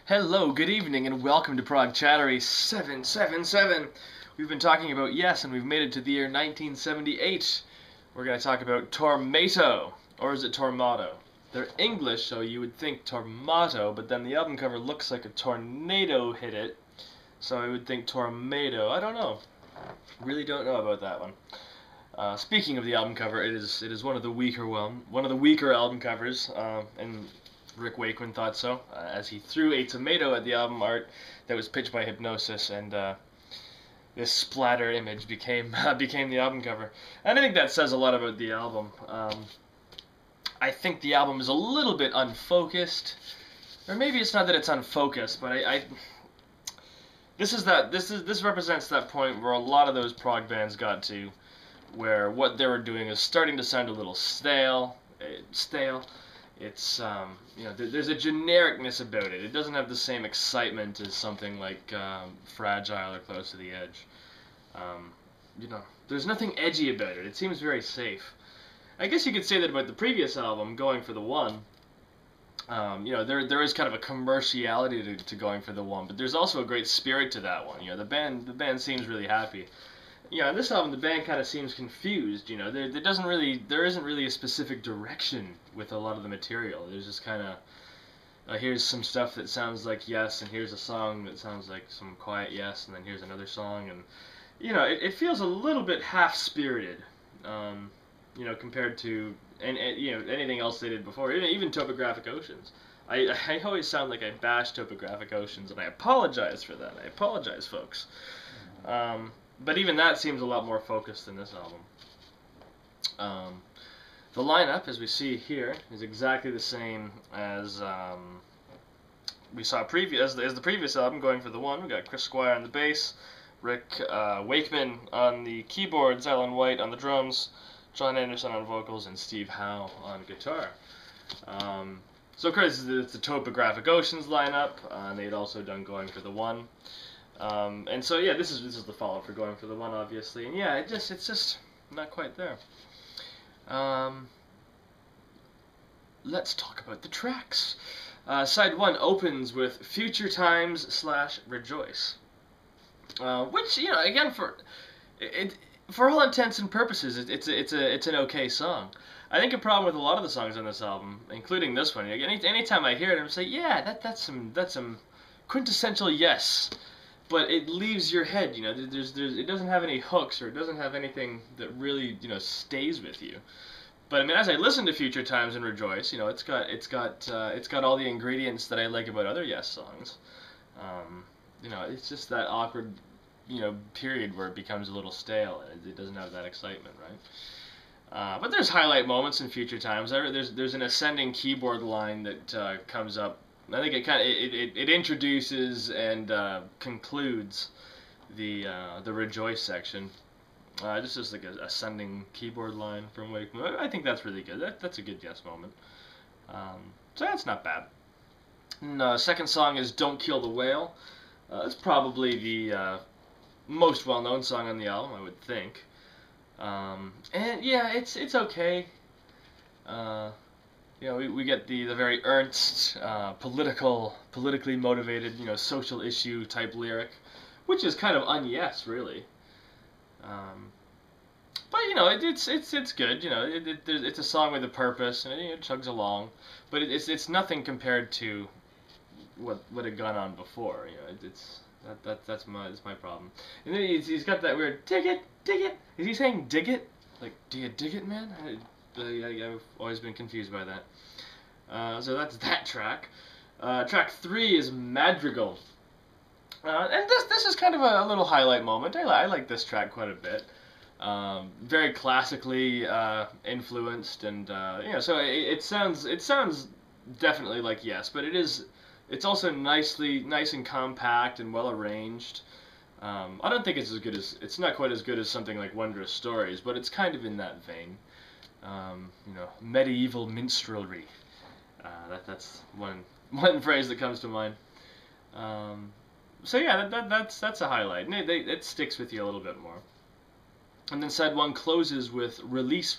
Hello, good evening, and welcome to Prog Chattery 777. We've been talking about Yes, and we've made it to the year 1978. We're going to talk about Tormato, or is it Tormato? They're English, so you would think Tormato, but then the album cover looks like a tornado hit it, so I would think Tormato. I don't know. Really don't know about that one. Speaking of the album cover, it is one of the weaker album covers, and Rick Wakeman thought so, as he threw a tomato at the album art that was pitched by Hypnosis, and this splatter image became the album cover. And I think that says a lot about the album. I think the album is a little bit unfocused, or maybe it's not that it's unfocused, but this represents that point where a lot of those prog bands got to, where what they were doing is starting to sound a little stale. It's there's a genericness about it. It doesn't have the same excitement as something like Fragile or Close to the Edge. There's nothing edgy about it. It seems very safe. I guess you could say that about the previous album, Going for the One. There is kind of a commerciality to Going for the One, but there's also a great spirit to that one. The band seems really happy. On this album, the band kind of seems confused. There isn't really a specific direction with a lot of the material. There's just kind of here's some stuff that sounds like Yes, and here's a song that sounds like some quiet Yes, and then here's another song, and it feels a little bit half-spirited, compared to anything else they did before, even Topographic Oceans. I always sound like I bash Topographic Oceans, and I apologize for that. I apologize, folks. But even that seems a lot more focused than this album. The lineup, as we see here, is exactly the same as we saw as the previous album, Going for the One. We got Chris Squire on the bass, Rick Wakeman on the keyboards, Alan White on the drums, John Anderson on vocals, and Steve Howe on guitar. So of course, it's the Topographic Oceans lineup, and they'd also done Going for the One. And so this is the follow-up for Going for the One, obviously, and it's just not quite there. Let's talk about the tracks. Side 1 opens with Future Times / Rejoice, which again for all intents and purposes it's an okay song. I think a problem with a lot of the songs on this album, including this one, anytime I hear it, I'm saying, that's some quintessential Yes. But it leaves your head, it doesn't have any hooks, or it doesn't have anything that really, stays with you. But I mean, as I listen to Future Times and Rejoice, it's got all the ingredients that I like about other Yes songs. It's just that awkward, period where it becomes a little stale. It doesn't have that excitement, right? But there's highlight moments in Future Times. There's an ascending keyboard line that comes up. I think it introduces and concludes the Rejoice section. Just like a ascending keyboard line from Wakeman. I think that's really good. That's a good Yes moment. So that's not bad. And, second song is Don't Kill the Whale. It's probably the most well-known song on the album, I would think. And it's okay. We get the very earnest, politically motivated, social issue type lyric, which is kind of un-Yes, really. But it's good. It's a song with a purpose, and it chugs along. But it's nothing compared to what had gone on before. That's my problem. And then he's got that weird dig it. Is he saying dig it? Like, do you dig it, man? I've always been confused by that. So that's that track. Track 3 is Madrigal. And this is kind of a little highlight moment. I like this track quite a bit. Very classically influenced, and so it sounds definitely like Yes, but it's also nice and compact and well arranged. I don't think it's not quite as good as something like Wondrous Stories, but it's kind of in that vein. Medieval minstrelry. That's one phrase that comes to mind. So that's a highlight. And it sticks with you a little bit more. And then side 1 closes with Release.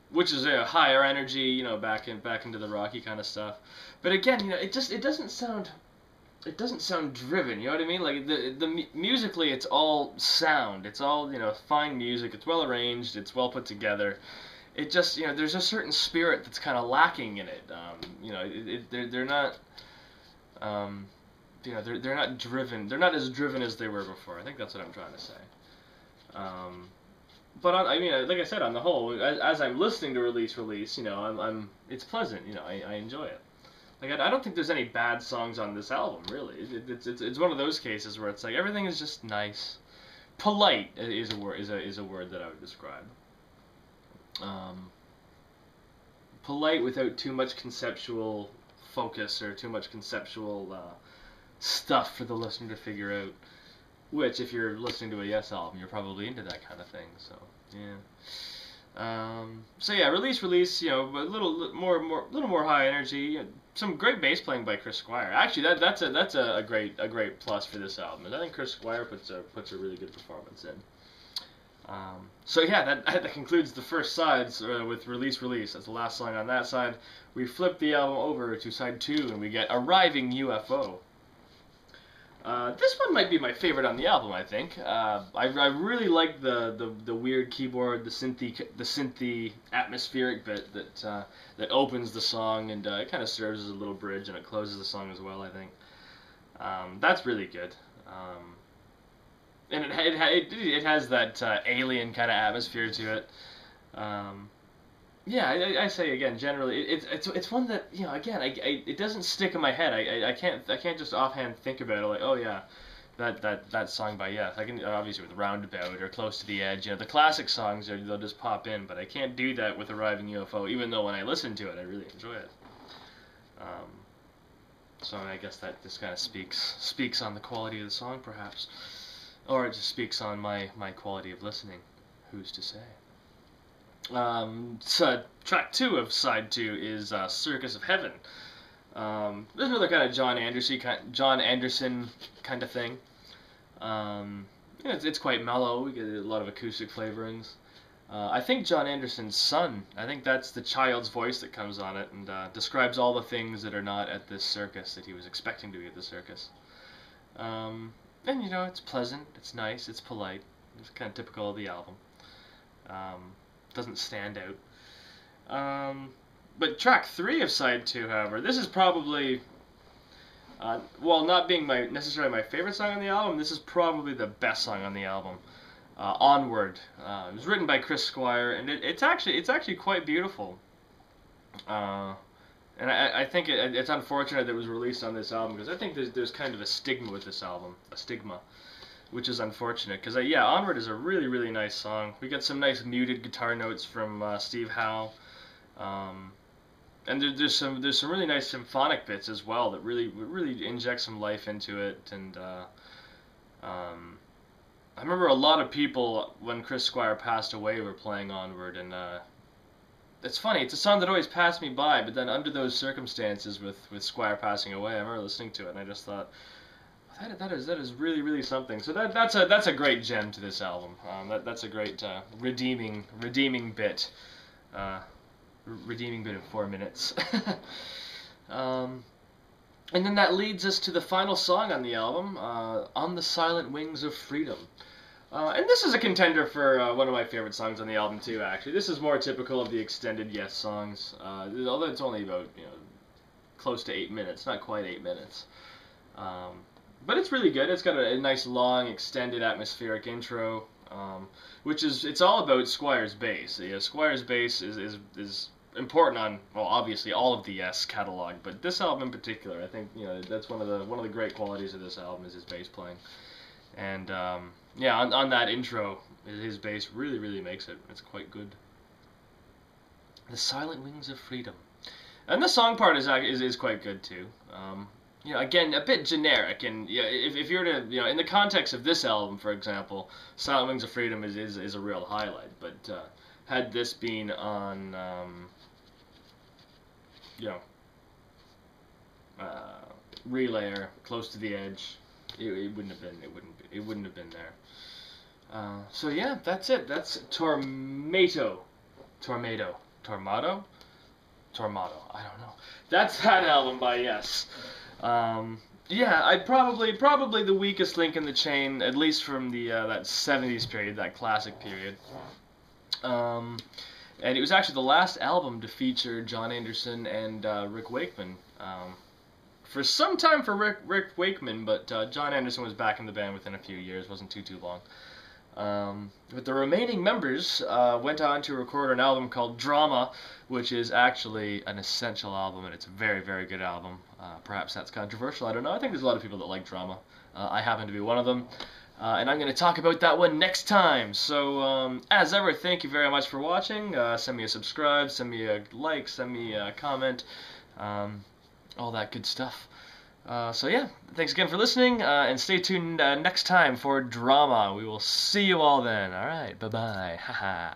which is a higher energy, you know, back into the rocky kind of stuff. But again, you know, it doesn't sound driven. You know what I mean? Like musically, it's all sound. It's all, you know, fine music. It's well arranged. It's well put together. It just, you know, there's a certain spirit that's kind of lacking in it. You know, they're not. You know, they're not driven. They're not as driven as they were before. I think that's what I'm trying to say. But I mean, like I said, on the whole, as I'm listening to Release, you know, it's pleasant. You know, I enjoy it. Like I don't think there's any bad songs on this album, really. It's one of those cases where it's like everything is just nice. Polite is a word that I would describe. Polite without too much conceptual focus or too much conceptual stuff for the listener to figure out. Which, if you're listening to a Yes album, you're probably into that kind of thing. So yeah. So yeah, release. You know, a little more high energy. You know, some great bass playing by Chris Squire. Actually, that's a great plus for this album. And I think Chris Squire puts a really good performance in. So yeah, that concludes the first sides with Release. That's the last song on that side. We flip the album over to side 2, and we get Arriving UFO. This one might be my favorite on the album, I think. I really like the weird keyboard, the synthy atmospheric bit that opens the song, and it kind of serves as a little bridge, and it closes the song as well, I think. That's really good. And it has that alien kind of atmosphere to it. Yeah, I say again, generally, it's one that, you know, again, it doesn't stick in my head. I can't just offhand think about it like, oh yeah, that song by Yes. I can obviously with Roundabout or Close to the Edge, you know, the classic songs they'll just pop in, but I can't do that with Arriving UFO, even though when I listen to it, I really enjoy it. So I guess that just kind of speaks on the quality of the song, perhaps, or it just speaks on my quality of listening. Who's to say? So track 2 of side 2 is Circus of Heaven. There's another kind of John Anderson kind of thing. You know, it's quite mellow. We get a lot of acoustic flavorings. I think John Anderson's son, I think that's the child's voice that comes on it and describes all the things that are not at this circus that he was expecting to be at the circus. And you know, it's pleasant, it's nice, it's polite. It's kind of typical of the album. Doesn't stand out. But track 3 of side 2, however, this is probably, well, not being necessarily my favorite song on the album, this is probably the best song on the album. Onward. It was written by Chris Squire, and it's actually quite beautiful. And I think it's unfortunate that it was released on this album, because I think there's kind of a stigma with this album, which is unfortunate, because yeah, Onward is a really, really nice song. We got some nice muted guitar notes from Steve Howe, and there's some really nice symphonic bits as well that really inject some life into it. And I remember a lot of people when Chris Squire passed away were playing Onward, and it's funny. It's a song that always passed me by, but then under those circumstances with Squire passing away, I remember listening to it and I just thought, that is really, really something. So that's a great gem to this album. That's a great redeeming bit. Redeeming bit of 4 minutes. And then that leads us to the final song on the album, On the Silent Wings of Freedom. And this is a contender for one of my favorite songs on the album too, actually. This is more typical of the extended Yes songs, although it's only about, you know, close to 8 minutes, not quite 8 minutes. But it's really good. It's got a nice, long, extended, atmospheric intro, it's all about Squire's bass. Yeah, Squire's bass is important on, well, obviously all of the Yes catalog, but this album in particular, I think, you know, that's one of the great qualities of this album is his bass playing. And yeah, on that intro, his bass really, really makes it. It's quite good. The Silent Wings of Freedom, and the song part is quite good too. You know, again, a bit generic, and yeah, if you're to, you know, in the context of this album, for example, Silent Wings of Freedom is a real highlight. But had this been on, you know, Relay, Close to the Edge, it wouldn't have been there. So yeah, that's it. That's Tormato. Tormato? Tormato, I don't know. That's that album by Yes. Yeah, I probably the weakest link in the chain, at least from the that 70s period, that classic period. And it was actually the last album to feature John Anderson and Rick Wakeman. For some time for Rick Wakeman, but John Anderson was back in the band within a few years, wasn't too long. But the remaining members went on to record an album called Drama, which is actually an essential album, and it's a very, very good album. Perhaps that's controversial, I don't know. I think there's a lot of people that like Drama. I happen to be one of them. And I'm going to talk about that one next time. So, as ever, thank you very much for watching. Send me a subscribe, send me a like, send me a comment, all that good stuff. So yeah, thanks again for listening, and stay tuned next time for Drama. We will see you all then. Alright, bye-bye. Haha.